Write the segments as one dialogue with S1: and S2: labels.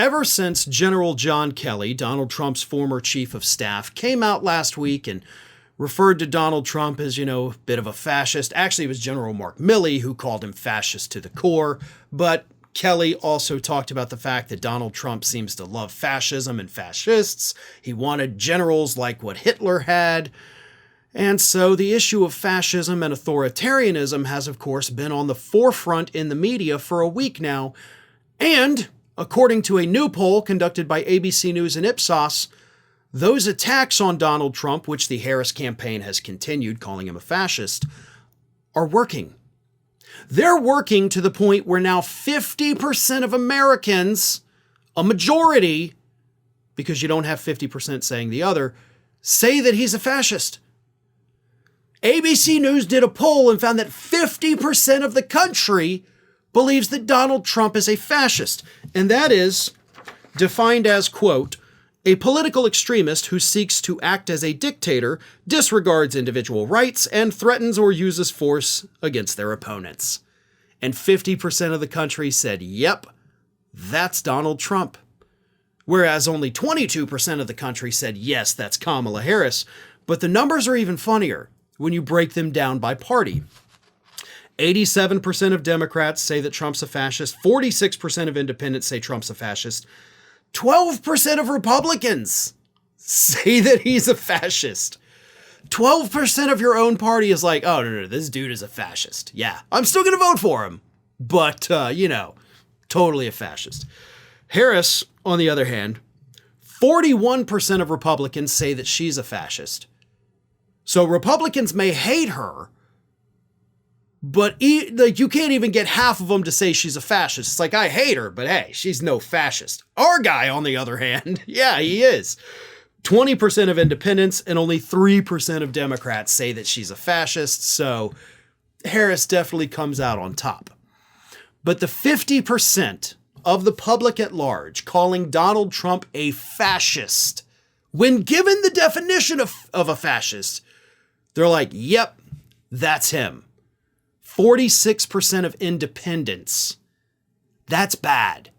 S1: ever since General John Kelly, Donald Trump's former chief of staff, came out last week and referred to Donald Trump as, a bit of a fascist. Actually, it was General Mark Milley who called him fascist to the core, but Kelly also talked about the fact that Donald Trump seems to love fascism and fascists. He wanted generals like what Hitler had. And so the issue of fascism and authoritarianism has, of course, been on the forefront in the media for a week now. And according to a new poll conducted by ABC News and Ipsos, those attacks on Donald Trump, which the Harris campaign has continued calling him a fascist, are working. They're working to the point where now 50% of Americans, a majority, because you don't have 50% saying the other, say that he's a fascist. ABC News did a poll and found that 50% of the country believes that Donald Trump is a fascist. And that is defined as, quote, a political extremist who seeks to act as a dictator, disregards individual rights, and threatens or uses force against their opponents. And 50% of the country said, yep, that's Donald Trump. Whereas only 22% of the country said, yes, that's Kamala Harris. But the numbers are even funnier when you break them down by party. 87% of Democrats say that Trump's a fascist. 46% of independents say Trump's a fascist. 12% of Republicans say that he's a fascist. 12% of your own party is like, oh, no, this dude is a fascist. Yeah, I'm still going to vote for him. But, totally a fascist. Harris, on the other hand, 41% of Republicans say that she's a fascist. So Republicans may hate her, but you can't even get half of them to say she's a fascist. It's like, I hate her, but hey, she's no fascist. Our guy, on the other hand, yeah, he is. 20% of independents and only 3% of Democrats say that she's a fascist. So Harris definitely comes out on top. But the 50% of the public at large calling Donald Trump a fascist, when given the definition of a fascist, they're like, yep, that's him. 46% of independents. That's bad.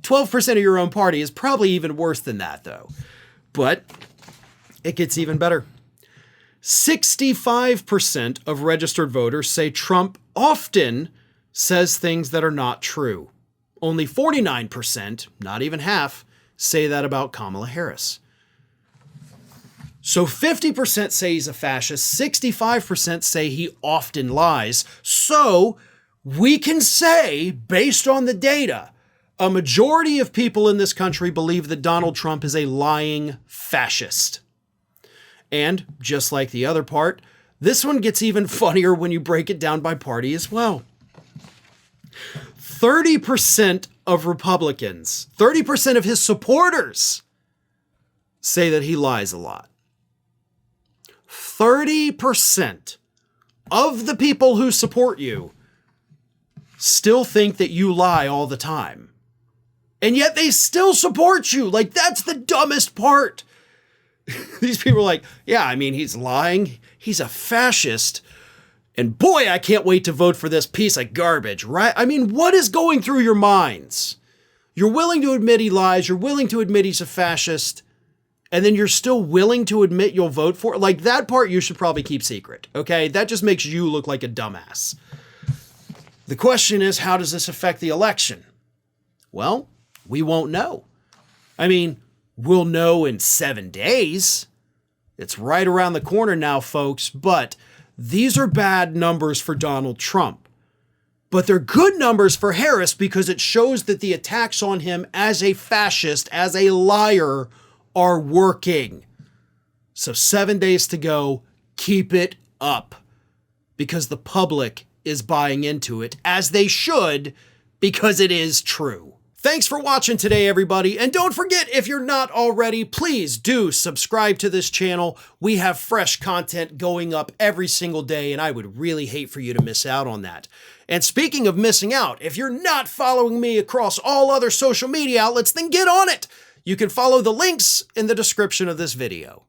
S1: 12% of your own party is probably even worse than that, though. But it gets even better. 65% of registered voters say Trump often says things that are not true. Only 49%, not even half, say that about Kamala Harris. So 50% say he's a fascist, 65% say he often lies. So we can say, based on the data, a majority of people in this country believe that Donald Trump is a lying fascist. And just like the other part, this one gets even funnier when you break it down by party as well. 30% of Republicans, 30% of his supporters say that he lies a lot. 30% of the people who support you still think that you lie all the time. And yet they still support you. Like, that's the dumbest part. These people are like, yeah, I mean, he's lying. He's a fascist. And boy, I can't wait to vote for this piece of garbage, right? I mean, what is going through your minds? You're willing to admit he lies. You're willing to admit he's a fascist. And then you're still willing to admit you'll vote for it. Like, that part you should probably keep secret, okay? That just makes you look like a dumbass. The question is, how does this affect the election? Well, we won't know. I mean, we'll know in 7 days. It's right around the corner now, folks. But these are bad numbers for Donald Trump. But they're good numbers for Harris because it shows that the attacks on him as a fascist, as a liar, are working. So 7 days to go. Keep it up. Because the public is buying into it, as they should, because it is true. Thanks for watching today, everybody. And don't forget, if you're not already, please do subscribe to this channel. We have fresh content going up every single day, and I would really hate for you to miss out on that. And speaking of missing out, if you're not following me across all other social media outlets, then get on it. You can follow the links in the description of this video.